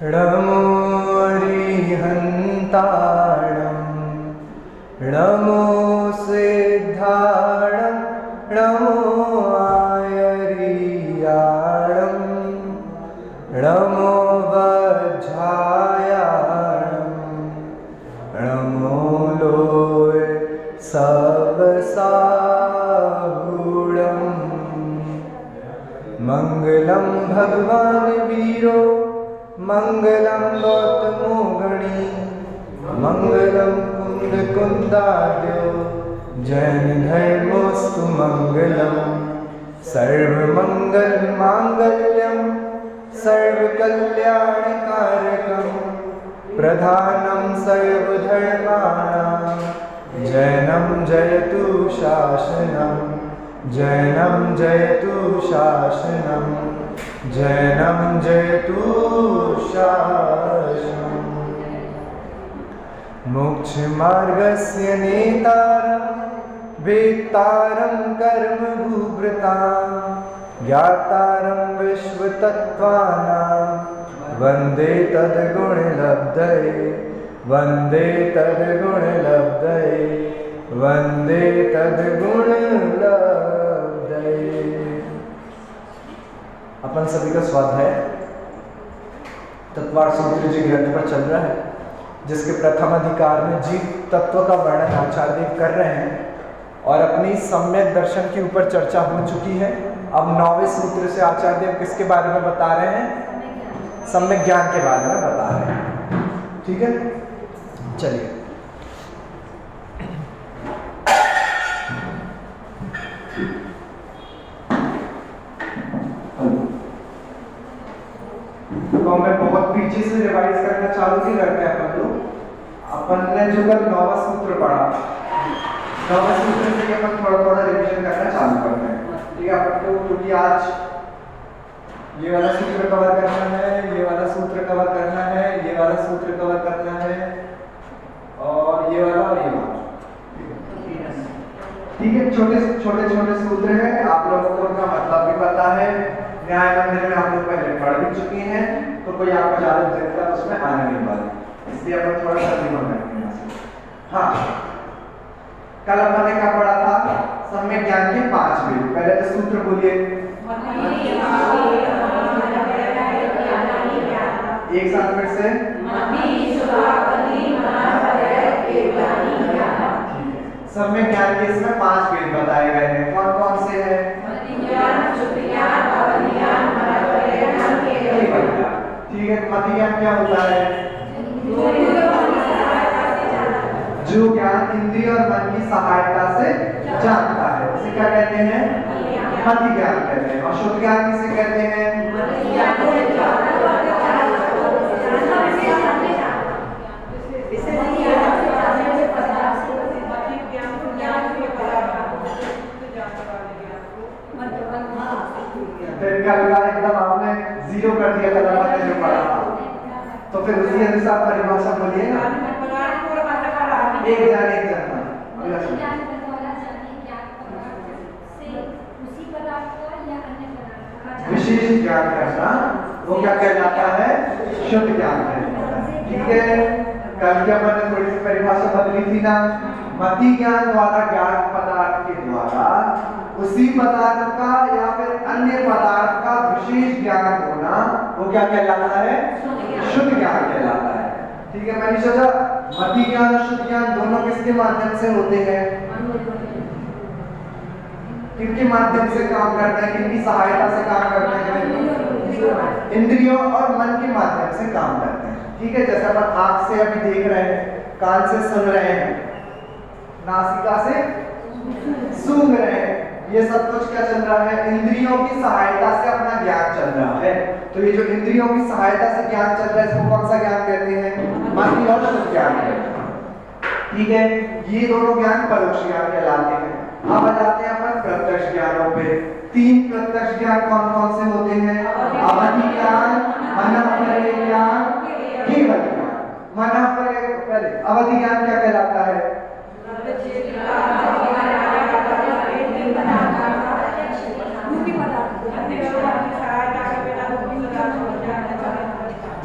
नमो अरिहन्ताणं नमो सिद्धाणं नमो आयर्याणं नमो वज्रायाणं नमो लोय सबसाहूणं मंगलं भगवान वीरो मंगलं गौतमो गणी मंगलं कुंदकुंदाद्यो जैन धर्मोस्तु मंगलं सर्वमंगल मांगल्यं सर्वकल्याणकारकं प्रधानं सर्वधर्माणां जैनं जयतु शासनं जैनं जयतु शासनं जैनं जयतु शासनम् मोक्षमार्गस्य नेतारं वेत्तारं कर्मभूभृतां ज्ञातारं विश्वतत्त्वानां वन्दे तद्गुणलब्धये वन्दे तद्गुणलब्धये वन्दे तद्गुणलब्धये। अपन सभी का स्वाध्याय तत्वार्थ सूत्र जी ग्रंथ पर चल रहा है, जिसके प्रथम अधिकार में जीव तत्व का वर्णन आचार्य देव कर रहे हैं और अपनी सम्यक दर्शन के ऊपर चर्चा हो चुकी है। अब 9वें सूत्र से आचार्य देव किसके बारे में बता रहे हैं? सम्यक ज्ञान के बारे में बता रहे हैं। ठीक है, चलिए। तो मैं बहुत पीछे से रिवाइज करना चालू नहीं करते अपन लोग। अपन ने जो कल 9वां सूत्र पढ़ा, 9वें सूत्र से अपन थोड़ा थोड़ा रिवीजन करना चालू करते हैं। ठीक है, अपन को क्योंकि आज ये वाला सूत्र कवर करना है, ये वाला सूत्र कवर करना है, ये वाला सूत्र कवर करना है और ये वाला और ये वाला। ठीक है, छोटे छोटे सूत्र हैं, आप लोगों को उनका मतलब भी पता है। न्याय मंदिर में आप लोग पहले पढ़ भी चुके हैं, तो कोई आपको ज्यादा दिक्कत उसमें आने नहीं वाली, इसलिए अपन थोड़ा सा दिमाग रखेंगे। हाँ, कल अपन ने क्या पढ़ा था? सम्यक ज्ञान के 5 भेद। पहले तो सूत्र बोलिए, एक साथ फिर से। सम्यक ज्ञान के इसमें 5 भेद बताए गए हैं। कौन कौन से हैं? ठीक है, मति ज्ञान क्या होता है? जो ज्ञान इंद्रिय और मन की सहायता से जानता है, उसे क्या कहते हैं? मति ज्ञान कहते हैं। और शुद्ध ज्ञान किसे कहते हैं? फिर कल का एकदम आपने 0 कर दिया था आपने जो पढ़ा था, तो फिर उसी अनुसार परिभाषा बोलिए ना। एक जान विशेष ज्ञान करना, वो क्या कहलाता है? शुद्ध ज्ञान कहलाता है। ठीक है, कल के अपन ने थोड़ी सी परिभाषा बदली थी ना। मति ज्ञान द्वारा ज्ञान पदार्थ के द्वारा उसी पदार्थ का या फिर अन्य पदार्थ का विशेष ज्ञान होना, वो क्या कहलाता है? शुद्ध ज्ञान कहलाता है। ठीक है, मैंने सोचा मति ज्ञान और शुद्ध ज्ञान दोनों किसके माध्यम से होते हैं? किनके माध्यम से काम करते हैं? किनकी सहायता से काम करते हैं? इंद्रियों और मन के माध्यम से काम करते हैं। ठीक है, जैसे अपन आंख से अभी देख रहे हैं, कान से सुन रहे हैं, नासिका से सूंघ रहे हैं, ये सब कुछ क्या चल रहा है? इंद्रियों की सहायता से अपना ज्ञान चल रहा है। तो ये जो इंद्रियों की सहायता से ज्ञान चल रहा है, इसको कौन सा ज्ञान कहते हैं? मति और शुद्ध ज्ञान कहते हैं। ठीक है, ये दोनों ज्ञान परोक्ष ज्ञान कहलाते हैं। अब आ जाते हैं अपन प्रत्यक्ष ज्ञानों पे। 3 प्रत्यक्ष ज्ञान कौन कौन से होते हैं? अवधि ज्ञान, मनःपलय ज्ञान, केवल ज्ञान। मनःपलय पहले अवधि ज्ञान क्या कहलाता है?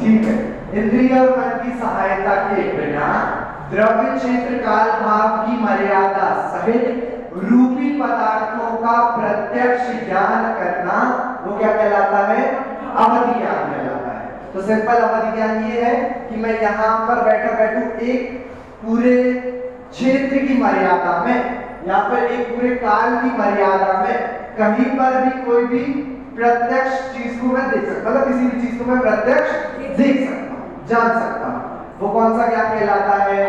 ठीक है। इंद्रिय और मन की सहायता के बिना द्रव्य क्षेत्र काल भाव की मर्यादा सहित रूपी पदार्थों का प्रत्यक्ष ज्ञान करना वो क्या कहलाता है? अवधि ज्ञान कहलाता है। तो सिंपल अवधि ज्ञान ये है कि मैं यहाँ पर बैठू एक पूरे क्षेत्र की मर्यादा में या फिर एक पूरे काल की मर्यादा में कहीं पर भी कोई भी प्रत्यक्ष चीज को मैं देख सकता, मतलब किसी भी चीज को मैं प्रत्यक्ष देख सकता हूँ, जान सकता हूँ। वो कौन सा ज्ञान कहलाता है?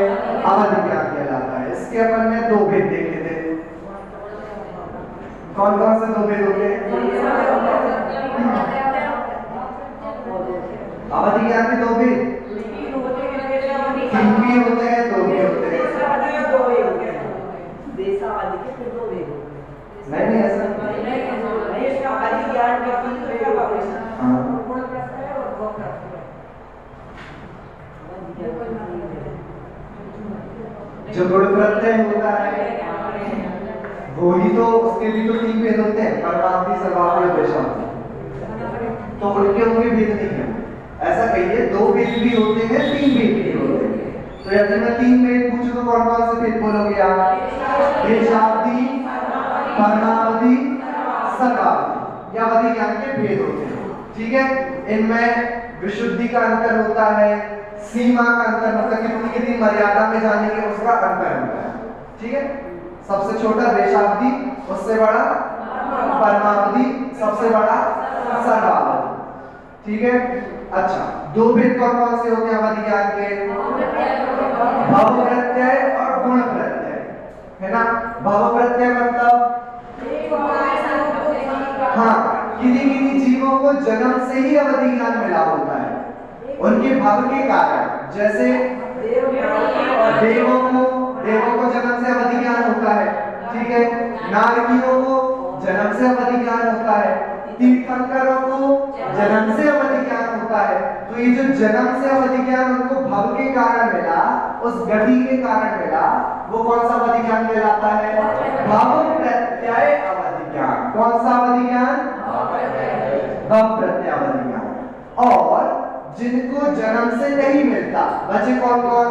अवधि ज्ञान कहलाता है। इसके अपन ने दो भेद देखे थे। कौन कौन से दो भेद होते हैं? अवधि ज्ञान के दो भेद, तीन भी होते हैं, दो भी होते हैं। नहीं ऐसा जो गुण प्रत्यय होता है वो ही तो, उसके भी तो तीन भेद होते हैं, परमार्थी, सर्वार्थी और द्वेषार्थी। तो उनके भेद नहीं है। ऐसा कहिए दो भेद भी होते हैं, तीन भेद भी होते हैं। तो यदि मैं तीन भेद पूछूं तो कौन कौन से भेद बोलोगे आप? द्वेषार्थी, परमार्थी, सर्वार्थी, या अवधि ज्ञान के भेद होते हैं। ठीक है। इनमें विशुद्धि का अंतर होता है, सीमा का अंतर, मतलब कितनी मर्यादा में जाने के उसका अंतर होता है। ठीक है। सबसे छोटा द्वेषार्थी, उससे बड़ा परमार्थी, सबसे बड़ा सर्वार्थी। ठीक है। अच्छा, दो भेद कौन कौन से होते हैं अवधि ज्ञान के? भव प्रत्यय और गुण प्रत्यय, है ना। भव प्रत्यय मतलब हाँ, किन्हीं जीवों को जन्म से ही अवधि ज्ञान मिला होता है उनके भव के कारण। जैसे देवों को जन्म से अवधि ज्ञान होता है। ठीक है। नारकियों को जन्म से अवधि ज्ञान होता है, तीर्थंकरों को जन्म से अवधि ज्ञान होता है। तो ये जो जन्म से अवधि ज्ञान उनको भव के कारण मिला, उस गति के कारण मिला, वो कौन सा अवधि ज्ञान कहलाता है? भव प्रत्यय अवधि ज्ञान। कौन सा अवधि ज्ञान? भव प्रत्यय अवधि ज्ञान। और जिनको जन्म से नहीं मिलता बचे कौन कौन?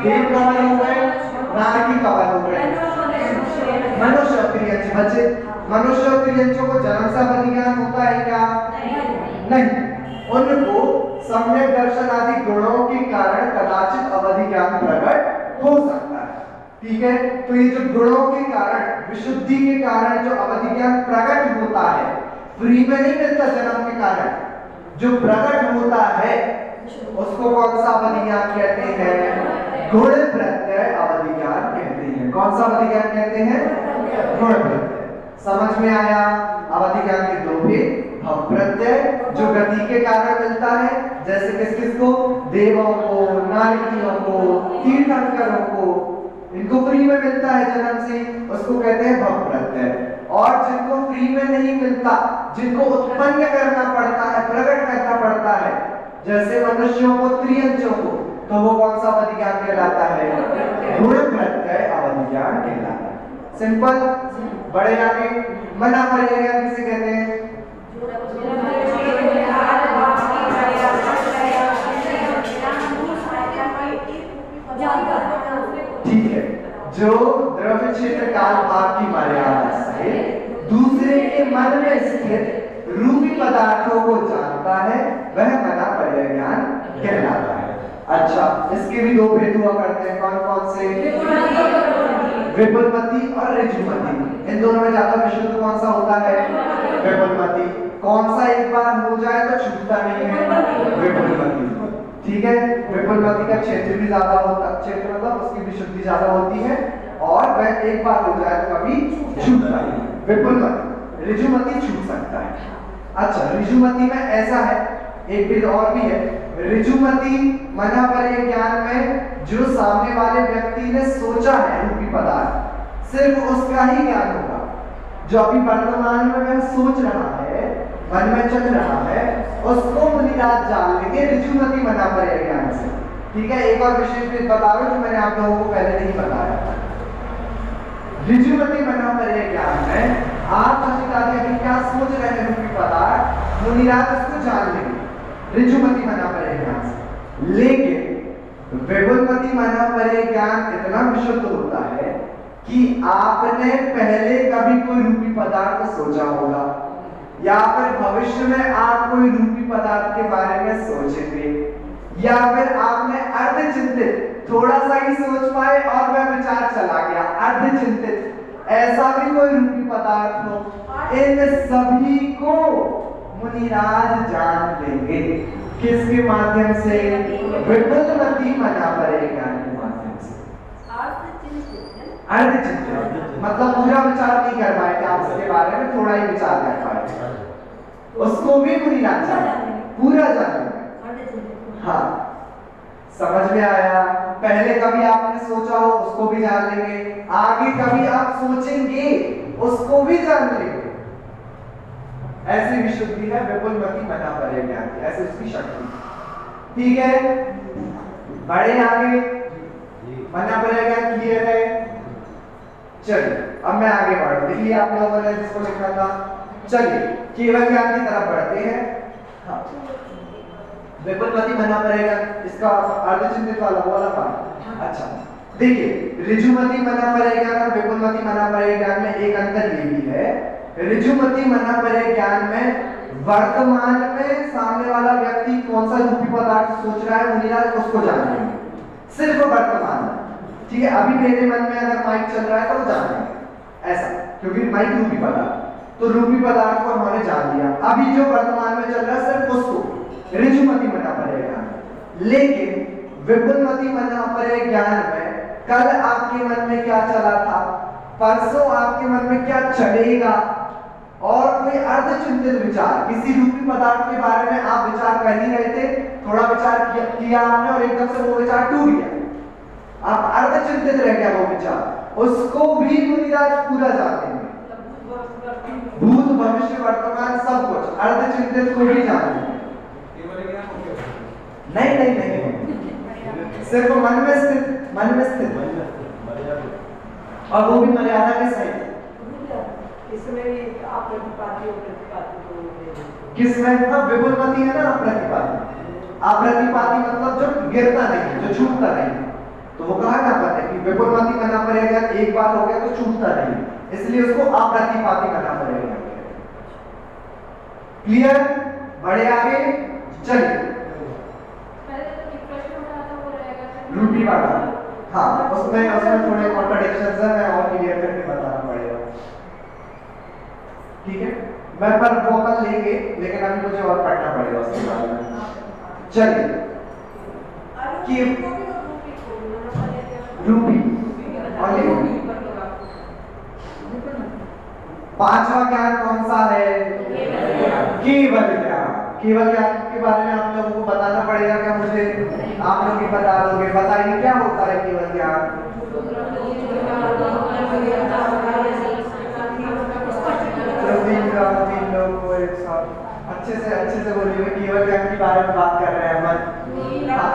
देव कवल हो गए, नारकी कवल हो गए, मनुष्य और त्रियंच बचे। मनुष्य और त्रियंचों को जन्म से अवधि ज्ञान होता है क्या? नहीं। उनको सम्यक दर्शन आदि गुणों के कारण कदाचित अवधि ज्ञान प्रकट हो सकता है। ठीक है। तो ये जो गुणों के कारण, विशुद्धि के कारण जो अवधि ज्ञान प्रकट होता है, फ्री में नहीं मिलता जन्म के कारण, जो प्रकट होता है उसको कौन सा अवधि ज्ञान कहते हैं? गुण प्रत्यय अवधि ज्ञान कहते हैं। कौन सा अवधि ज्ञान कहते हैं? गुण प्रत्यय। समझ में आया? अवधि ज्ञान के दो भेद, भव प्रत्यय जो गति के कारण मिलता है, जैसे किस किस को? देवों को, नारकियों को, तीर्थंकरों को, इनको फ्री में मिलता है जन्म से, उसको कहते हैं भव प्रत्यय। और जिनको फ्री में नहीं मिलता, जिनको उत्पन्न करना पड़ता है, प्रकट करना पड़ता है, जैसे मनुष्यों को, त्रियंचों को, तो वो कौन सा अवधि ज्ञान कहलाता है? गुण प्रत्यय अवधि ज्ञान कहलाता है। सिंपल। बड़े आगे मना पर्याय ज्ञान किसे कहते हैं? ठीक है। जो द्रव्य क्षेत्र काल भाव की मर्यादा से दूसरे के मन में स्थित रूपी पदार्थों को जानता है, वह मना पर्याय ज्ञान कहलाता है। अच्छा, इसके भी दो भेद हुआ करते हैं। कौन कौन से? विपुलमति और ऋजुमति। इन दोनों में ज्यादा विशुद्ध कौन सा होता है? विपुलमति। कौन सा एक बार हो जाए तो छूटता नहीं है? विपुलमति। ठीक है। विपुलमति का क्षेत्र भी ज्यादा होता है, क्षेत्र मतलब उसकी विशुद्धि ज्यादा होती है, और वह एक बार हो जाए तो कभी छूटता नहीं। विपुलमति। ऋजुमति छूट सकता है। अच्छा, ऋजुमति में ऐसा है, एक भेद और भी है। ऋजुमति मना पर्याय ज्ञान में जो सामने वाले व्यक्ति ने सोचा है रूपी पदार्थ, सिर्फ उसका ही ज्ञान होगा। जो अभी वर्तमान में वह सोच रहा है, मन में चल रहा है, उसको मुनिराज जान लेंगे ऋजुमति मना पर्याय ज्ञान से। ठीक है। एक और विशेष भेद बता रहा हूं जो मैंने आप लोगों को पहले नहीं बताया। ऋजुमति मना पर्याय ज्ञान में आप अभी क्या सोच रहे हैं रूपी पदार्थ, मुनिराज उसको जान लेंगे ऋजुमति मना परे ज्ञान से। लेकिन विपुलमति मना परे ज्ञान इतना विशुद्ध होता है कि आपने पहले कभी कोई रूपी पदार्थ सोचा होगा या फिर भविष्य में आप कोई रूपी पदार्थ के बारे में सोचेंगे या फिर आपने अर्धचिंतित थोड़ा सा ही सोच पाए और वह विचार चला गया अर्धचिंतित ऐसा भी कोई रूपी पदार्थ हो, इन सभी को मुनिराज जान लेंगे। किसके माध्यम से? विपुलमति मना परे ज्ञान के माध्यम से। अर्धचिंतित मतलब पूरा विचार नहीं कर पाए थे आप उसके बारे में, थोड़ा ही विचार कर पाए, उसको भी मुनिराज जान पूरा जान। हाँ, समझ में आया? पहले कभी आपने सोचा हो उसको भी जान लेंगे, आगे कभी आप सोचेंगे उसको भी जान लेंगे। ऐसी विशुद्धि है विपुलमति मना परे ज्ञान की, ऐसी उसकी शक्ति। ठीक है, बड़े आगे मना परे ज्ञान क्लियर है। चलिए अब मैं आगे बढ़ूं, देखिए आप लोगों ने जिसको लिखा था। चलिए केवल ज्ञान की तरफ बढ़ते हैं। हाँ, विपुलमति मना परे ज्ञान, इसका अर्धचिंतित वाला वो वाला पार्ट। अच्छा देखिए, ऋजुमति मना परे ज्ञान और विपुलमति मना परे ज्ञान में एक अंतर ये भी है, ऋजुमति मना परे ज्ञान में वर्तमान में सामने वाला व्यक्ति कौन सा रूपी पदार्थ सोच रहा है मुनिराज उसको जान लेंगे, सिर्फ वर्तमान में। ठीक है, अभी मेरे मन में अगर माइक चल रहा है तो वो जान लेंगे ऐसा, क्योंकि माइक रूपी पदार्थ, तो रूपी पदार्थ को हमने जान लिया। अभी जो वर्तमान में चल रहा है सिर्फ उसको ऋजुमति मना परे ज्ञान। लेकिन विपुलमति मना परे ज्ञान में कल आपके मन में क्या चला था, परसों आपके मन में क्या चलेगा, और कोई अर्धचिंतित विचार किसी रूपी पदार्थ के बारे में आप विचार कर ही रहे थे, थोड़ा विचार किया आपने और एकदम से वो विचार टूट गया, आप अर्धचिंतित रह गया वो विचार, उसको भी मुनिराज पूरा जानते हैं। भूत भविष्य वर्तमान सब कुछ अर्धचिंतित को भी जानते हैं। नहीं नहीं नहीं, सिर्फ मन में स्थित, मन में स्थित, और वो भी मर्यादा के सहित। इसमें भी आप प्रतिपाती और प्रतिपाती को किसमें? हाँ, विपुलमति है ना अप्रतिपाती। अप्रतिपाती मतलब जो गिरता नहीं, जो छूटता नहीं, तो वो कहा ना पता है कि विपुलमति मना परे ज्ञान एक बार हो गया तो छूटता नहीं, इसलिए उसको अप्रतिपाती मना परे ज्ञान। क्लियर? बड़े आगे चलिए। रूपी वाला, हाँ उसमें थोड़े कॉन्ट्रडिक्शंस हैं, मैं और क्लियर करके बताना पड़ेगा। ठीक है, मैं पर वो कल लेंगे, लेकिन अभी मुझे और पढ़ना पड़ेगा उसके बारे में। चलिए कि रूपी और पांचवा ज्ञान कौन सा है? केवल ज्ञान। केवल ज्ञान के बारे में आप लोगों को बताना पड़ेगा क्या मुझे? आप लोग ही बता दोगे, बताइए क्या होता है केवल ज्ञान? तीन लोग को एक साथ अच्छे से बोलिए, केवल ज्ञान के बारे में बात कर रहे हैं हम।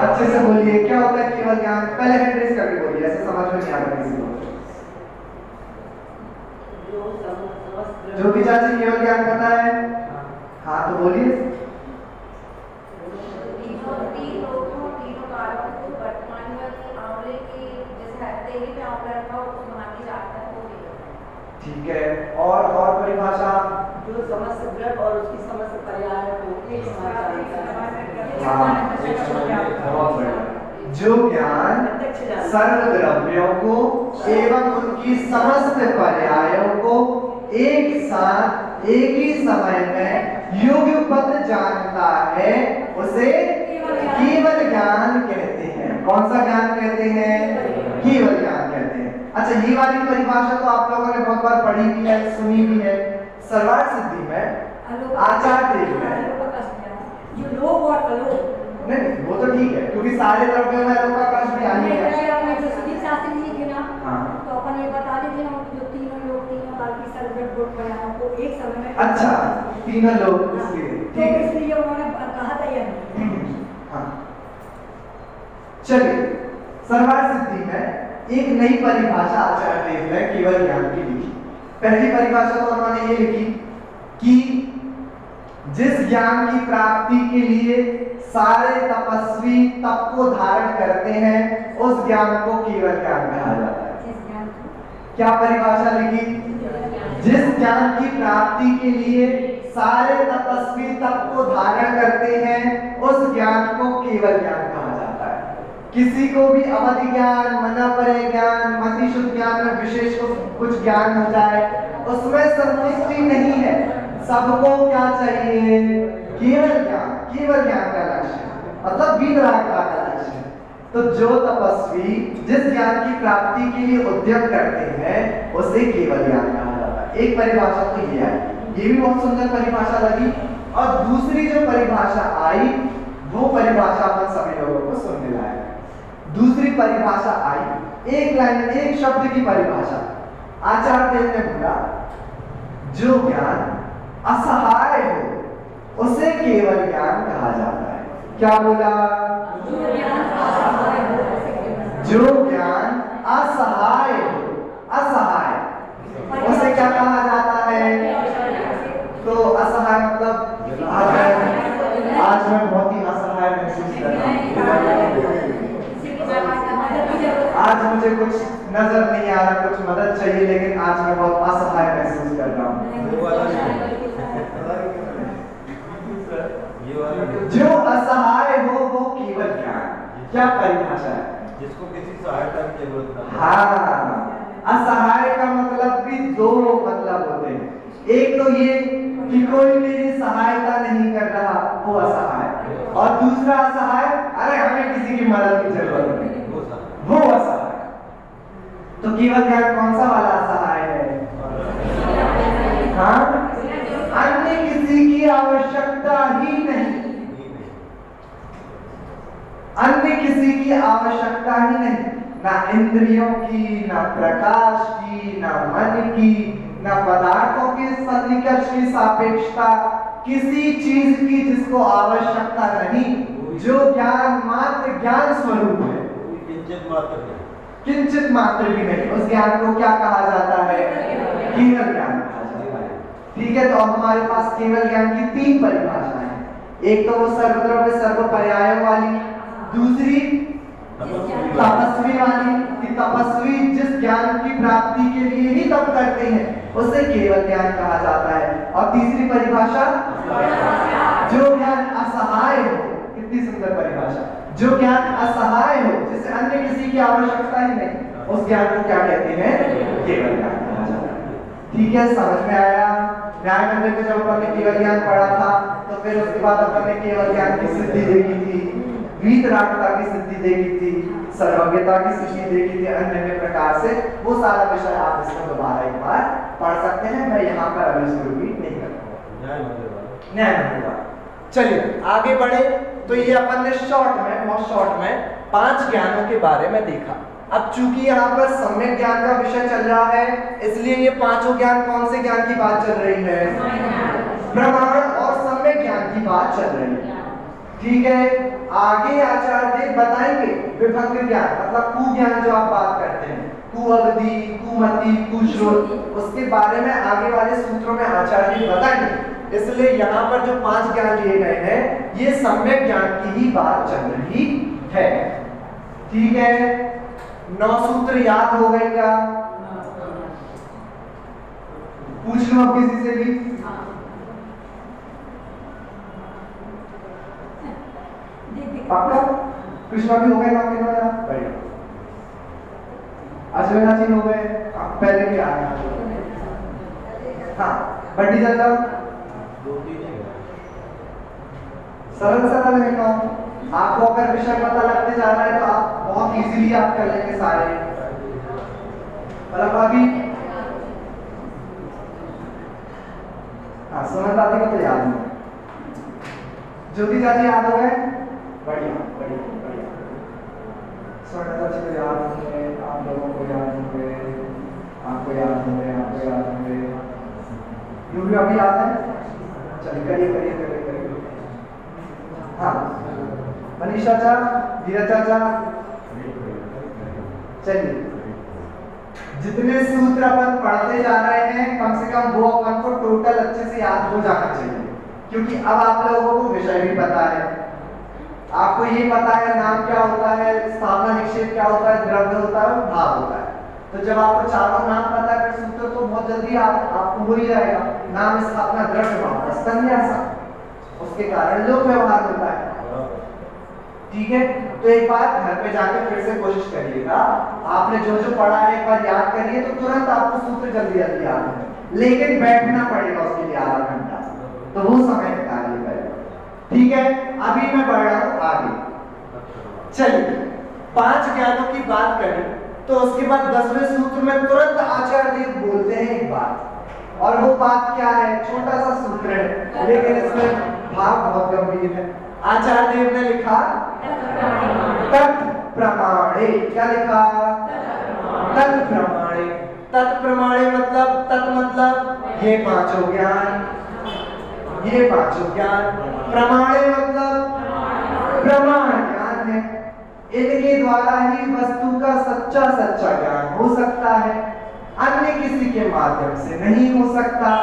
अच्छे से बोलिए क्या होता है केवल ज्ञान, पहले एड्रेस करके बोलिए, ऐसे समझ में नहीं आ रहा किसी को। ज्योति चाची केवल ज्ञान पता है? हाँ तो बोलिए। ठीक है, और परिभाषा? जो समस्त द्रव्य और उसकी समस्त पर्याय को एक जो ज्ञान सर्वद्रव्यों को एवं उनकी समस्त पर्यायों को एक साथ एक ही समय में युगपत जानता है, उसे केवल ज्ञान कहते हैं। कौन सा ज्ञान कहते हैं? केवल ज्ञान कहते हैं। अच्छा, ये वाली परिभाषा तो आप लोगों ने बहुत बार पढ़ी भी है, सुनी भी है। सर्वार्थ सिद्धि में आचार्य में जो लोक और अलोक, नहीं वो तो ठीक है, क्योंकि सारे द्रव्यों में अलोकाकाश भी आनी है। शास्त्री जी के नाम, हाँ तो अपन ये बता देते हैं जो तीनों लोग, तीनों काल की सर्वज्ञ गुण पर्यायों को एक समय में। अच्छा, तीनों लोग, इसलिए तो ठीक है, इसलिए उन्होंने कहा था ये। हाँ चलिए, सर्वार्थ सिद्धि में एक नई परिभाषा आचार्य देव ने केवल ज्ञान की लिखी। पहली परिभाषा तो उन्होंने ये लिखी कि जिस जिस ज्ञान की प्राप्ति के लिए सारे तपस्वी तप को धारण करते हैं, उस ज्ञान को केवल ज्ञान कहा जाता है। क्या परिभाषा लिखी? जिस ज्ञान की प्राप्ति के लिए सारे तपस्वी तप को धारण करते हैं, उस ज्ञान को केवल ज्ञान कहा जाता है। किसी को भी अवधि ज्ञान, मनोपरय ज्ञान, मति शुद्ध ज्ञान में विशेष कुछ ज्ञान हो जाए, उसमें संतुष्टि नहीं है। सबको क्या चाहिए? केवल ज्ञान। केवल ज्ञान का लक्ष्य मतलब वीतरागता का लक्ष्य। तो जो तपस्वी जिस ज्ञान की प्राप्ति के लिए उद्यम करते हैं, उसे केवल ज्ञान कहा जाता है। एक परिभाषा तो ये आई, ये भी बहुत सुंदर परिभाषा लगी। और दूसरी जो परिभाषा आई, वो परिभाषा अपन सभी लोगों को सुनने लायक है। दूसरी परिभाषा आई, एक लाइन, एक शब्द की परिभाषा। आचार्य देव ने बोला, जो ज्ञान असहाय हो उसे केवल ज्ञान कहा जाता है। क्या बोला? जो ज्ञान असहाय हो, असहाय उसे क्या कहा जाता है? तो असहाय मतलब आज मैं बहुत ही असहाय महसूस कर रहा हूँ, आज मुझे कुछ नजर नहीं आ रहा, कुछ मदद चाहिए, लेकिन आज मैं बहुत असहाय महसूस कर रहा हूँ। जो असहाय हो वो केवल ज्ञान। क्या परिभाषा है? जिसको किसी सहायता की जरूरत ना। हाँ, असहाय का मतलब भी दो मतलब होते हैं। एक तो ये कि कोई मेरी सहायता नहीं कर रहा, वो असहाय। और दूसरा असहाय, अरे हमें किसी की मदद की जरूरत नहीं, वो असहाय। तो केवल ज्ञान कौन सा वाला असहाय है? हाँ, अन्य किसी की आवश्यकता ही नहीं, अन्य किसी की आवश्यकता ही नहीं, ना इंद्रियों की, ना प्रकाश की, ना मन की, ना पदार्थों के सन्निकर्ष की सापेक्षता, किसी चीज की जिसको आवश्यकता नहीं, जो ज्ञान मात्र ज्ञान स्वरूप है, किंचित मात्र नहीं, किंचित मात्र भी नहीं, उस ज्ञान को क्या कहा जाता है? केवल ज्ञान कहा जाता है। ठीक है, तो अब हमारे पास केवल ज्ञान की तीन परिभाषाएं हैं। एक तो वो सर्वद्रव्य सर्वपर्याय वाली, दूसरी तपस्वी वाली कि तपस्वी जिस ज्ञान की प्राप्ति के लिए ही तप करते हैं, उसे केवल ज्ञान कहा जाता है। और तीसरी परिभाषा, जो ज्ञान असहाय हो। कितनी सुंदर परिभाषा, जो ज्ञान असहाय हो, जिसे अन्य किसी की आवश्यकता ही नहीं, उस ज्ञान को क्या कहते हैं? केवल ज्ञान कहा जाता है। ठीक है, समझ में आया? न्याय मंदिर में जब अपन ने केवल ज्ञान पढ़ा था, तो फिर उसके बाद अपन ने केवल ज्ञान की सिद्धि देखी थी, वीतरागता की सिद्धि देखी थी, सर्वज्ञता की सिद्धि देखी थी, अन्य अन्य प्रकार से। वो सारा विषय आप इसमें दोबारा एक बार पढ़ सकते हैं, मैं यहाँ पर अभी इसको रिपीट नहीं करूँगा। न्याय मंदिर। चलिए आगे बढ़े। तो ये अपन ने शॉर्ट में, बहुत शॉर्ट में 5 ज्ञानों के बारे में देखा। अब चूंकि यहाँ पर सम्यक ज्ञान का विषय चल रहा है, इसलिए ये पांचों ज्ञान कौन से ज्ञान की बात चल रही है? प्रमाण और सम्यक ज्ञान की बात चल रही है। ठीक है, आगे आचार्य बताएंगे विभंग ज्ञान, मतलब कुज्ञान जो आप बात करते हैं, कुअवधि, कुमति, कुश्रुत, उसके बारे में आगे वाले सूत्रों में आचार्य बताएंगे। इसलिए यहाँ पर जो 5 ज्ञान लिए गए हैं, ये सम्यक ज्ञान की ही बात चल रही है। ठीक है, 9 सूत्र याद हो गए क्या? पूछ लो अब किसी से भी। पक्का? कृष्णा भी हो गए? नाम कितना यार? बढ़िया। अश्विना जी हो गए? पहले भी आए। हाँ, बड्डी चाचा सरल सरल है काम। आपको अगर विषय पता लगते जा रहा है तो आप बहुत इजीली आप कर लेंगे सारे। मतलब अभी हाँ, सुमन दादी को तो याद नहीं, ज्योति चाची याद हो गए? बढ़िया बढ़िया बढ़िया। सुमन चाची को याद होंगे, आप लोगों को याद होंगे, आपको याद होंगे, आपको याद होंगे, यू भी अभी याद है? चलिए करिए करिए करिए करिए। हाँ, मनीषा चाचा, धीरज चाचा, चलिए जितने सूत्र अपन पढ़ते जा रहे हैं, कम से कम वो अपन को टोटल अच्छे से याद हो जाना चाहिए। क्योंकि अब आप लोगों को विषय भी पता है, आपको ये पता है नाम क्या होता है, स्थापना निक्षेप क्या होता है, द्रव्य होता है और भाव होता है। तो जब आपको चारों नाम पता है फिर सूत्र तो बहुत जल्दी आपको हो ही जाएगा। नाम, स्थापना, द्रव्य, भाव, संन्यास, उसके कारण लोक व्यवहार होता है। ठीक है, तो एक बार घर पे जाकर फिर से कोशिश करिएगा, आपने जो जो पढ़ा है एक बार याद करिए तो तुरंत आपको सूत्र जल्दी जल्दी याद है, लेकिन बैठना पड़ेगा उसके लिए आधा घंटा, तो वो समय निकालिए पहले। ठीक है, अभी मैं बढ़ रहा हूं आगे। चलिए 5 ज्ञानों की बात करें तो उसके बाद 10वें सूत्र में तुरंत आचार्य देव बोलते हैं एक बात, और वो बात क्या है, छोटा सा सूत्र है लेकिन इसमें भाव बहुत गंभीर है। आचार्य देव ने लिखा तत् प्रमाणे, क्या लिखा, तत् प्रमाणे। तत् प्रमाणे मतलब, तत् मतलब ये पांचों ज्ञान, ये पांचों ज्ञान, प्रमाणे मतलब प्रमाण ज्ञान है, इनके द्वारा ही वस्तु का सच्चा सच्चा ज्ञान हो सकता है, अन्य किसी के माध्यम से नहीं हो सकता।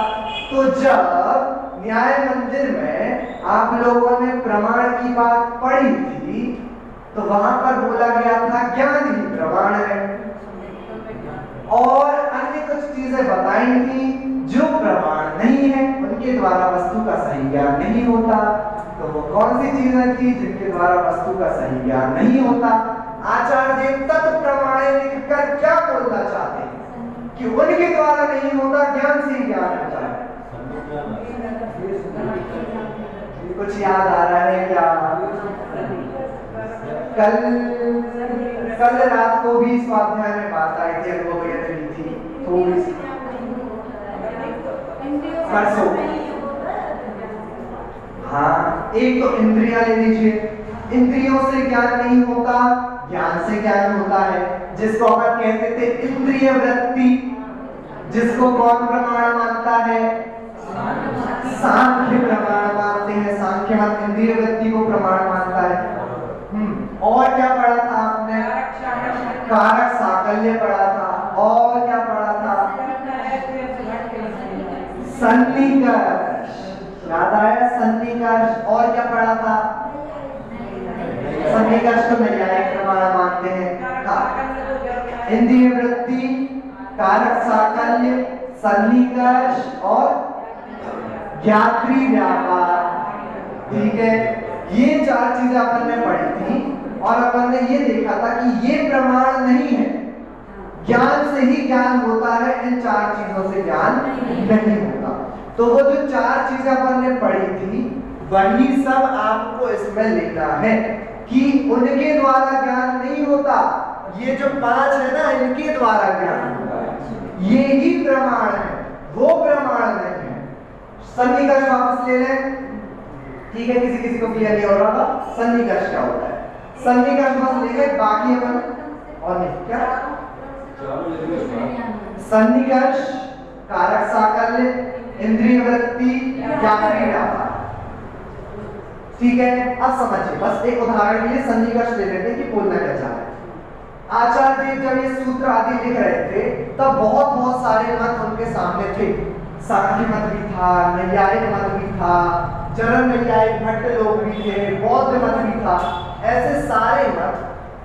तो जब न्याय मंदिर में आप लोगों ने प्रमाण की बात पढ़ी थी तो वहां पर बोला गया था ज्ञान ही प्रमाण है, और अन्य कुछ चीजें बताई थी जो प्रमाण नहीं है, उनके द्वारा वस्तु का सही ज्ञान नहीं होता। तो वो कौन सी चीजें थी जिनके द्वारा वस्तु का सही ज्ञान नहीं होता? आचार्य देव तत् प्रमाणे लिखकर क्या बोलना चाहते हैं कि उनके द्वारा नहीं होता, ज्ञान से ही ज्ञान होता है। कुछ याद आ रहा है क्या? कल रात को भी स्वाध्याय में बात आई थी, अनुभव थी थोड़ी सी, परसों। हाँ, एक तो इंद्रियां ले लीजिए, इंद्रियों से ज्ञान नहीं होता, ज्ञान से ज्ञान होता है, जिसको अपन कहते थे इंद्रिय वृत्ति, जिसको कौन प्रमाण मानता है? सांख्य प्रमाण मानते हैं, सांख्य मत इंद्रिय वृत्ति को प्रमाण मानता है। और क्या पढ़ा था आपने? कारक साकल्य पढ़ा था, और क्या पढ़ा था? सन्निकर्ष, याद आया? सन्निकर्ष। और क्या पढ़ा था? सन्निकर्ष को न्यायिक प्रमाण मानते हैं। हाँ, इंद्रिय वृत्ति, कारक साकल्य, सन्निकर्ष और ज्ञात्री व्यापार। ठीक है, ये 4 चीजें अपन ने पढ़ी थी और अपन ने ये देखा था कि ये प्रमाण नहीं है, ज्ञान से ही ज्ञान होता है, इन 4 चीजों से ज्ञान नहीं होता। तो वो जो 4 चीजें अपन ने पढ़ी थी वही सब आपको इसमें लिखना है कि उनके द्वारा ज्ञान नहीं होता, ये जो 5 है ना, इनके द्वारा ज्ञान होता है, ये ही प्रमाण है, वो प्रमाण नहीं है। सन्निकर्ष वापस ले लें, ठीक है, किसी किसी को क्लियर नहीं हो रहा था सन्निकर्ष क्या होता है। सन्निकर्ष बस ले गए, बाकी अपन और नहीं क्या? सन्निकर्ष, कारक साकल्य, इंद्रिय वृत्ति, ज्ञात्री व्यापार। ठीक है, अब समझिए, बस एक उदाहरण के लिए सन्निकर्ष ले लेते हैं कि बोलना क्या चाह रहे हैं। आचार्य देव जब ये सूत्र आदि लिख रहे थे तब बहुत सारे मत उनके सामने थे। सांख्य मत भी था, नैयायिक मत भी था, जरन नैयायिक भट्ट लोग भी थे, बौद्ध मत भी था। ऐसे सारे मत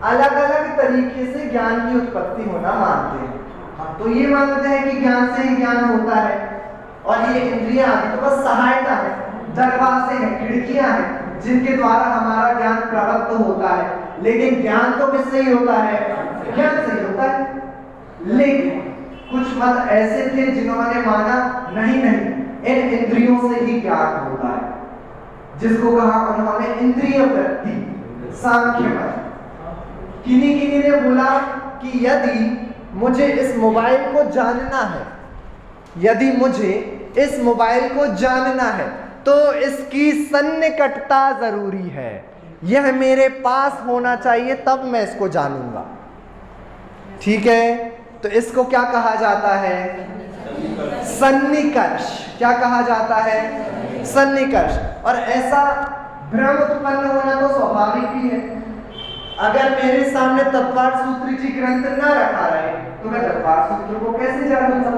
अलग अलग तरीके से ज्ञान की उत्पत्ति होना मानते हैं। हम तो ये मानते हैं कि ज्ञान से ही ज्ञान होता है, और ये इंद्रियां आदि तो बस सहायता है, दरवाजे हैं, खिड़कियां हैं जिनके द्वारा हमारा ज्ञान प्रवृत्त होता है, लेकिन ज्ञान तो किससे ही होता है? ज्ञान से ही होता है। लेकिन कुछ मत ऐसे थे जिन्होंने माना नहीं इन इंद्रियों से ही ज्ञान होता है, जिसको कहा उन्होंने इंद्रिय वृत्ति, सांख्य मत। किन्हीं ने बोला कि यदि मुझे इस मोबाइल को जानना है, यदि मुझे इस मोबाइल को जानना है तो इसकी सन्निकटता जरूरी है, यह मेरे पास होना चाहिए तब मैं इसको जानूंगा। ठीक है, तो इसको क्या कहा जाता है? सन्निकर्ष। क्या कहा जाता है? सन्निकर्ष। और ऐसा भ्रम उत्पन्न होना तो स्वाभाविक ही है। अगर मेरे सामने तत्पाठ सूत्र जी ग्रंथ न रखा रहे तो मैं तत्पाठ सूत्र को कैसे जानूंगा?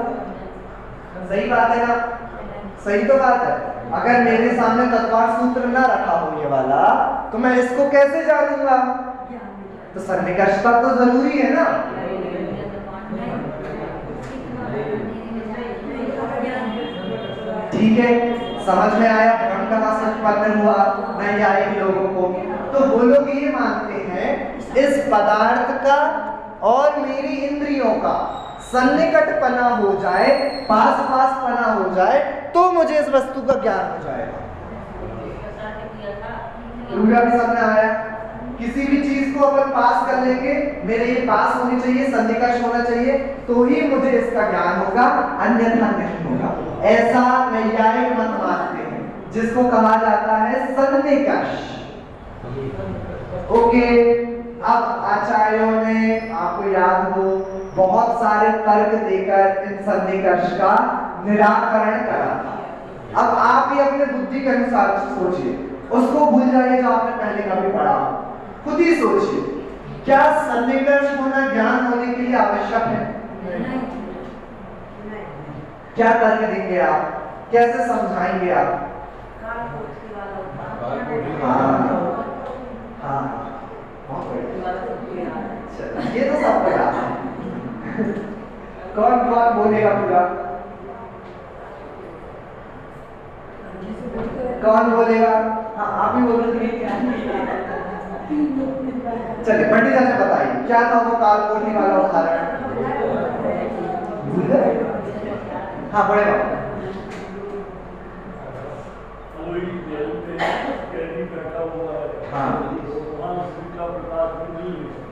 सही बात है ना? सही तो बात है। अगर मेरे सामने तत्वार सूत्र ना रखा हो ये वाला, तो मैं इसको कैसे जानूंगा? तो सन्निकर्षता तो जरूरी है ना। ठीक है, समझ में आया भ्रम कहाँ से उत्पन्न हुआ नैयायिक लोगों को? तो वो लोग ये मानते हैं इस पदार्थ का और मेरी इंद्रियों का सन्निकटपना हो जाए, पास पास पना हो जाए, तो मुझे इस वस्तु का ज्ञान हो जाएगा। पूरा भी समझ में आया? किसी भी चीज को अपन पास कर लेंगे, मेरे ये पास होनी चाहिए, सन्निकर्ष होना चाहिए, तो ही मुझे इसका ज्ञान होगा, अन्यथा नहीं होगा। ऐसा नैयायिक मत मानते हैं, जिसको कहा जाता है सन्निकर्ष। ओके, अब आचार्यों ने, आपको याद हो, बहुत सारे तर्क देकर इन सन्निकर्ष का निराकरण करा था। अब आप ही अपने बुद्धि के अनुसार सोचिए, उसको भूल जाइए जो आपने पहले कभी पढ़ा, खुद ही सोचिए, क्या सन्निकर्ष होना ज्ञान होने के लिए आवश्यक है? क्या तर्क देंगे आप? कैसे समझाएंगे आप? ये तो सब पढ़ा। कौन कौन बोलेगा पूरा? कौन बोलेगा? हाँ, आप ही बोलोगे। चलिए पंडित जी बताइए, क्या था वो कालकोठी वाला उदाहरण? हाँ, बड़े बाबा। हाँ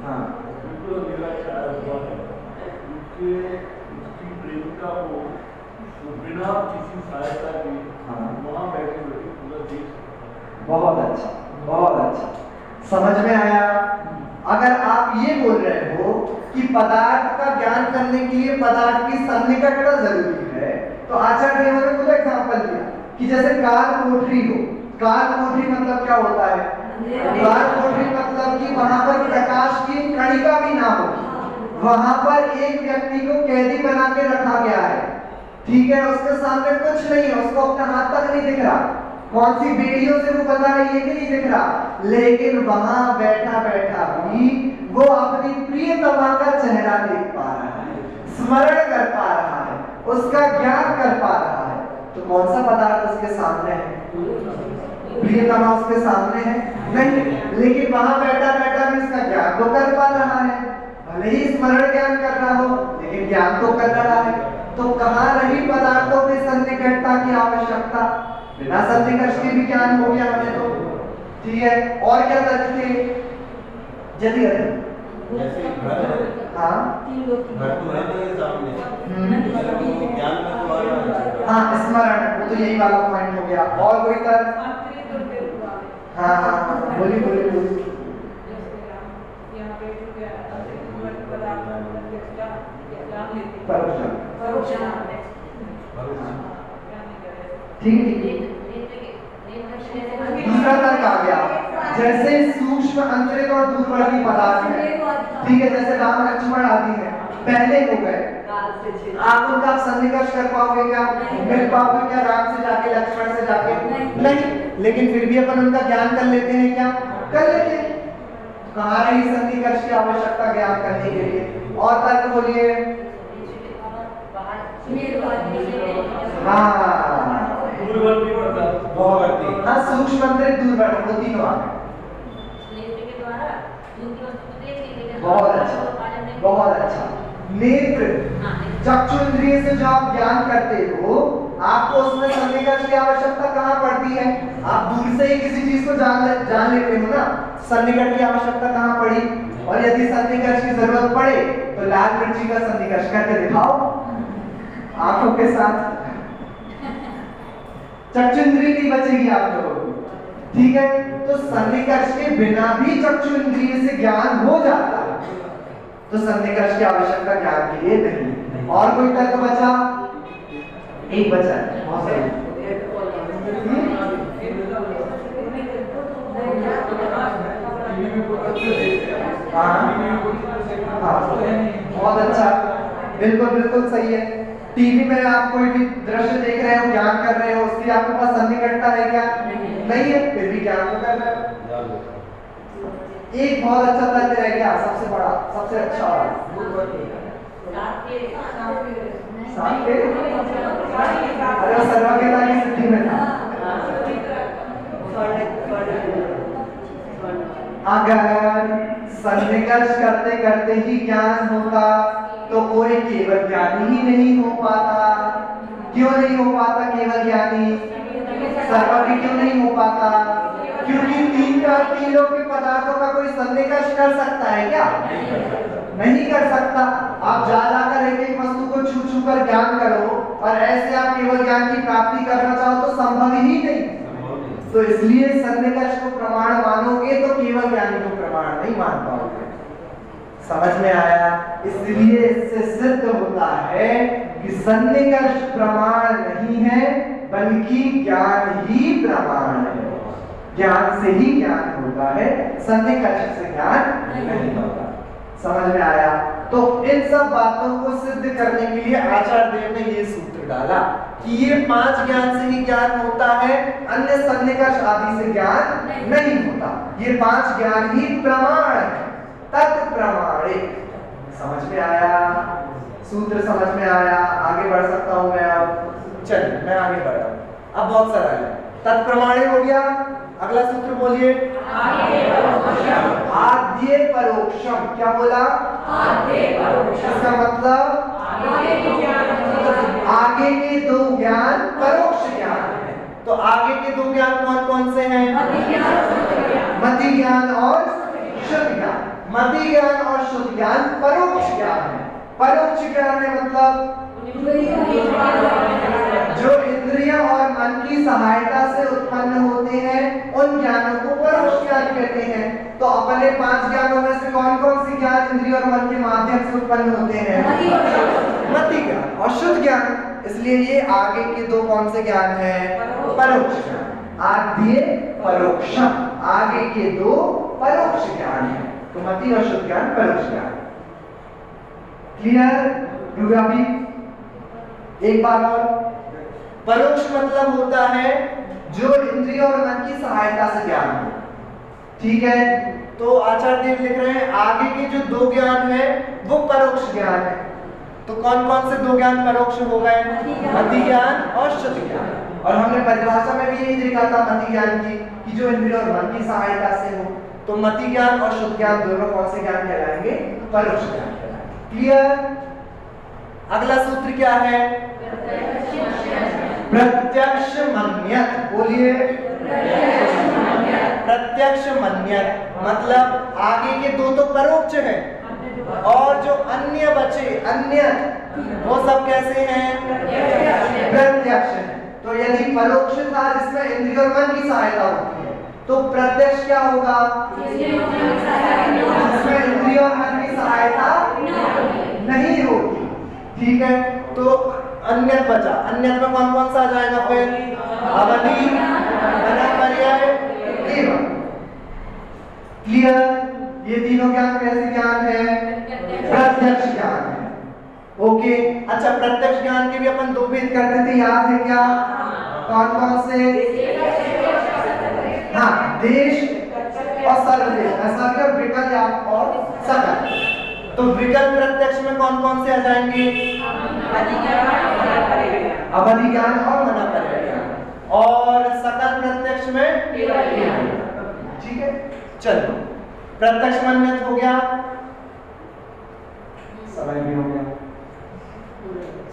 हाँ उसकी प्रेमिका को बिना किसी सहायता के वहाँ बैठे बैठे पूरा देश। बहुत अच्छा, बहुत अच्छा, समझ में आया। अगर आप ये बोल रहे हो कि पदार्थ का ज्ञान करने के लिए पदार्थ की सन्निकटता जरूरी है, तो आचार्य देव ने खुद एग्जाम्पल दिया कि जैसे काल कोठरी हो। काल कोठरी मतलब क्या होता है? काल कोठरी मतलब कि वहां पर प्रकाश की कणिका भी ना हो, वहां पर एक व्यक्ति को कैदी बना के रखा गया है, ठीक है, उसके सामने कुछ नहीं है, उसको अपना हाथ तक नहीं दिख रहा, कौन सी बेड़ियों से वो बंधा है ये भी नहीं दिख रहा, लेकिन वहां बैठा बैठा भी वो अपनी प्रियतमा का चेहरा देख पा रहा है, स्मरण कर पा रहा है, उसका ज्ञान कर पा रहा है। तो कौन सा पदार्थ उसके सामने है? प्रियतमा उसके सामने है? नहीं, लेकिन वहां बैठा बैठा भी उसका ज्ञान तो कर पा रहा है, भले ही स्मरण ज्ञान कर रहा हो, लेकिन ज्ञान तो कर रहा है। तो कहाँ रही पदार्थों की सन्निकटता की आवश्यकता? बिना सन्निकर्ष के भी ज्ञान हो गया हमें तो, ठीक है। और क्या तर्क थे? जल्दी जैसे घर है, हाँ घर तो है नहीं सामने, ज्ञान में तो आ रहा है। हाँ, स्मरण, वो तो यही वाला पॉइंट हो गया। और कोई तर्क? हाँ हाँ हाँ, बोलिए बोलिए बोलिए। ठीक ठीक। दूसरा तर्क आ गया, जैसे सूक्ष्म अंतरिक्ष और दूरवर्ती पदार्थ है, ठीक है, जैसे राम लक्ष्मण आदि है, पहले हो गए, आप उनका सन्निकर्ष कर पाओगे क्या? मिल पाओगे क्या राम से जाके, लक्ष्मण से जाके? नहीं, लेकिन फिर भी अपन उनका ज्ञान कर लेते हैं क्या? कर लेते हैं। कहाँ रही सन्निकर्ष की आवश्यकता ज्ञान करने के लिए? और तर्क बोलिए। हाँ, सूक्ष्म अंतरिक्ष दूरवर्ती, वो तीनों आ गए। बहुत अच्छा, बहुत अच्छा। नेत्र, चक्षुन्द्रिय से जो आप ज्ञान करते हो, आपको उसमें सन्निकर्ष की आवश्यकता कहाँ पड़ती है? आप दूर से ही किसी चीज को जान लेते हो ना, सन्निकर्ष की आवश्यकता कहाँ पड़ी? और यदि सन्निकर्ष की जरूरत पड़े तो लाल मिर्ची का सन्निकर्ष करके दिखाओ आंखों के साथ, चक्षुन्द्रिय नहीं बचेगी आप लोगों को, ठीक है। तो सन्निकर्ष के बिना भी चक्षुन्द्रिय से ज्ञान हो जाता है, तो सन्निकर्ष की आवश्यकता ज्ञान के लिए नहीं। और कोई तर्क बचा? एक बचा है, बहुत सही। हाँ, बहुत अच्छा, बिल्कुल बिल्कुल सही है, टीवी में आप कोई भी दृश्य देख रहे हो, ज्ञान कर रहे हो, उसकी आपके पास सन्निकटता है क्या? नहीं है, फिर भी ज्ञान को कर रहे हो। एक बहुत अच्छा तर्क रह गया, सबसे बड़ा, सबसे अच्छा वाला। अरे वो सर्वज्ञता की सिद्धि में था। अगर सन्निकर्ष करते करते ही ज्ञान होता तो कोई केवल ज्ञानी ही नहीं हो पाता। क्यों नहीं हो पाता केवल ज्ञानी? सर्वज्ञ क्यों नहीं हो पाता? क्योंकि तीनों के पदार्थों का कोई सन्निकर्ष कर सकता है क्या? नहीं कर सकता। आप जा जाकर एक वस्तु को छू छू कर ज्ञान करो और ऐसे आप केवल ज्ञान की प्राप्ति करना चाहो तो संभव ही नहीं। तो इसलिए सन्निकर्ष को प्रमाण मानोगे तो केवल ज्ञानी को प्रमाण नहीं मान पाओगे। समझ में आया? इसलिए इससे सिद्ध होता है कि सन्निकर्ष प्रमाण नहीं है बल्कि ज्ञान ही प्रमाण है। ज्ञान से ही ज्ञान होता है, सन्निकर्ष से ज्ञान नहीं होता। समझ में आया? तो इन सब बातों को सिद्ध करने के लिए आचार्य देव ने ये सूत्र डाला कि ये 5 ज्ञान से ही ज्ञान होता है, अन्य सन्निकर्ष आदि से ज्ञान नहीं होता। ये 5 ज्ञान ही प्रमाण है, तत्प्रमाणिक। समझ में आया? सूत्र समझ में आया? आगे बढ़ सकता हूं मैं अब? चलिए मैं आगे बढ़ रहा हूं। अब बहुत सरल है, तत्प्रमाणिक हो गया। अगला सूत्र बोलिए, आद्य परोक्षम। क्या बोला? इसका मतलब आगे के 2 ज्ञान परोक्ष ज्ञान है। तो आगे के 2 ज्ञान कौन कौन से हैं? मति ज्ञान और शुद्ध ज्ञान। मति ज्ञान और शुद्ध ज्ञान परोक्ष ज्ञान है। परोक्ष ज्ञान है मतलब जो इंद्रियों और मन की सहायता से उत्पन्न होते हैं उन ज्ञानों को परोक्ष ज्ञान कहते हैं। तो अपने 5 ज्ञानों में से कौन कौन सी ज्ञान इंद्रियों और मन के माध्यम से उत्पन्न होते हैं? मति ज्ञान और शुद्ध ज्ञान। इसलिए ये आगे के 2 कौन से ज्ञान हैं? परोक्ष ज्ञान। आद्य परोक्षम, आगे के 2 परोक्ष ज्ञान है। तो मति और शुद्ध ज्ञान परोक्ष ज्ञान। क्लियर? अभी एक बार और, परोक्ष मतलब होता है जो इंद्रिय और मन की सहायता से ज्ञान हो। ठीक है? तो आचार्य देव लिख रहे हैं आगे के जो 2 ज्ञान है वो परोक्ष ज्ञान है। तो कौन कौन से 2 ज्ञान परोक्ष हो गए? मति ज्ञान और शुद्ध ज्ञान। और हमने परिभाषा में भी यही देखा था मति ज्ञान की कि जो इंद्रिय और मन की सहायता से हो। तो मति ज्ञान और शुद्ध ज्ञान दोनों कौन से ज्ञान कहलाएंगे? परोक्ष ज्ञान कहलाएंगे। क्लियर? अगला सूत्र क्या है? प्रत्यक्ष मन्यत। बोलिए, प्रत्यक्ष मन्यत मतलब आगे के 2 तो परोक्ष है और जो अन्य बचे अन्य वो सब कैसे हैं? प्रत्यक्ष है। तो यदि परोक्ष था जिसमें इंद्रिय और मन की सहायता होती है तो प्रत्यक्ष क्या होगा? जिसमें इंद्रिय और मन की सहायता नहीं होगी। ठीक है? तो अन्यत बचा। अन्यत में कौन कौन सा आ जाएगा फिर? अवधि, अनापर्याय, एवं। क्लियर? ये तीनों ज्ञान कैसे ज्ञान है? प्रत्यक्ष ज्ञान है। ओके। अच्छा, प्रत्यक्ष ज्ञान के भी अपन 2 भेद करते थे, याद है क्या? कौन कौन से? हाँ, देश और सर्वदेश, ऐसा विकल्प और सकल। तो विकल्प प्रत्यक्ष में कौन कौन से आ जाएंगे? अवधि ज्ञान और मनापर्याय ज्ञान। और सकल प्रत्यक्ष में केवल ज्ञान। ठीक है? चलो, प्रत्यक्ष मन्यत हो गया, समय भी हो गया।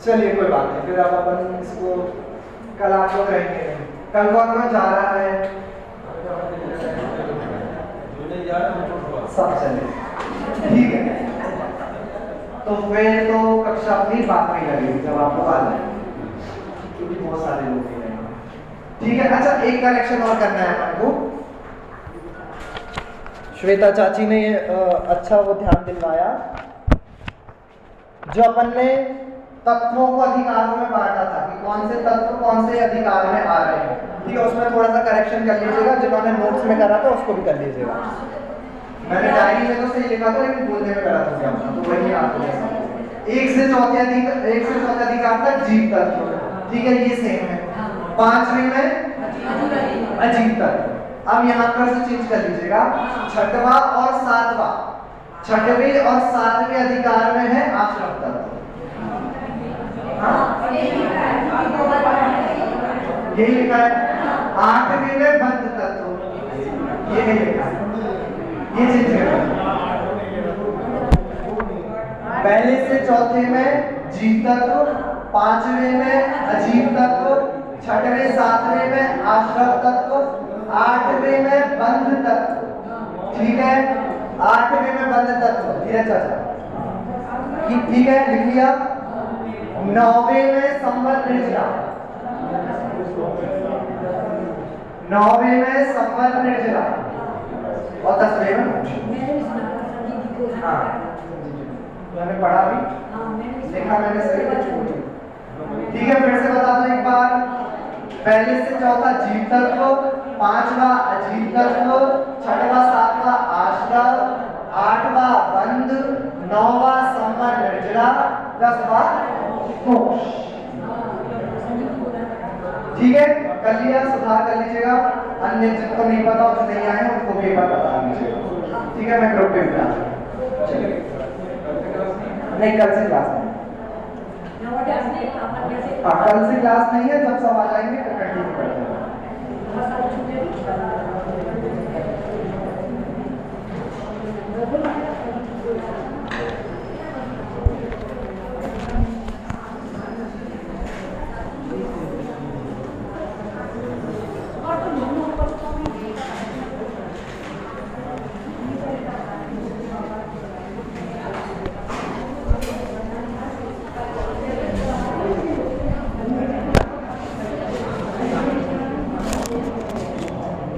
चलिए कोई बात नहीं, फिर अब अपन इसको कल आप लोग रहेंगे। कल कौन जा रहा है? सब चले। ठीक है? तो फिर तो कक्षा अपनी बात में लगेगी जब आप लोग आ जाए, क्योंकि बहुत सारे लोग हैं। ठीक है? अच्छा, एक करेक्शन और करना है अपन को। श्वेता चाची ने अच्छा वो ध्यान दिलवाया, जो अपन ने तत्वों को अधिकारों में बांटा था कि कौन से तत्व कौन से अधिकार में आ रहे हैं। ठीक है? उसमें थोड़ा सा करेक्शन कर लीजिएगा, जिन्होंने नोट्स में करा था उसको भी कर लीजिएगा। मैंने डायरी में तो सही लिखा था लेकिन बोलने में गलत हो गया, तो वही आपको एक से चौथे अधिकार तक जीव तत्व, ठीक है, ये सेम है। पांचवें में अजीव तत्व। अब यहाँ पर से चेंज कर लीजिएगा, छठवां और सातवां, छठवें और सातवें अधिकार में है आश्रम तत्व। यही लिखा है। आठवें में बंध तत्व, ये नहीं लिखा है, ये चेंज कर। पहले से चौथे में जीव तत्व, पांचवें में अजीव तत्व, छठवें सातवें में आश्रम तत्व, आठवें में बंध तत्व, ठीक है, आठवें में बंध तत्व, धीरज चाचा, ठीक है, लिख लिया। नौवें में संबंध निर्जला, नौवें में संबंध निर्जला, और 10वें में हाँ मैंने पढ़ा भी, देखा मैंने सही कुछ, ठीक है, फिर से बता दो एक बार। पहले से चौथा जीव तत्व, पांचवा अजीव तत्व, छठवा सातवां आश्रम, आठवां बंध, नौवां संबंध निर्जला, 10वां मोक्ष। ठीक है, कर लिया, सुधार कर लीजिएगा। अन्य जिनको नहीं पता, जो नहीं आए उनको भी एक बार बता दीजिएगा, ठीक है। मैं ग्रुप पे मिला नहीं, कल से क्लास नहीं, कल से क्लास नहीं है, जब सब आ जाएंगे फिर कंटिन्यू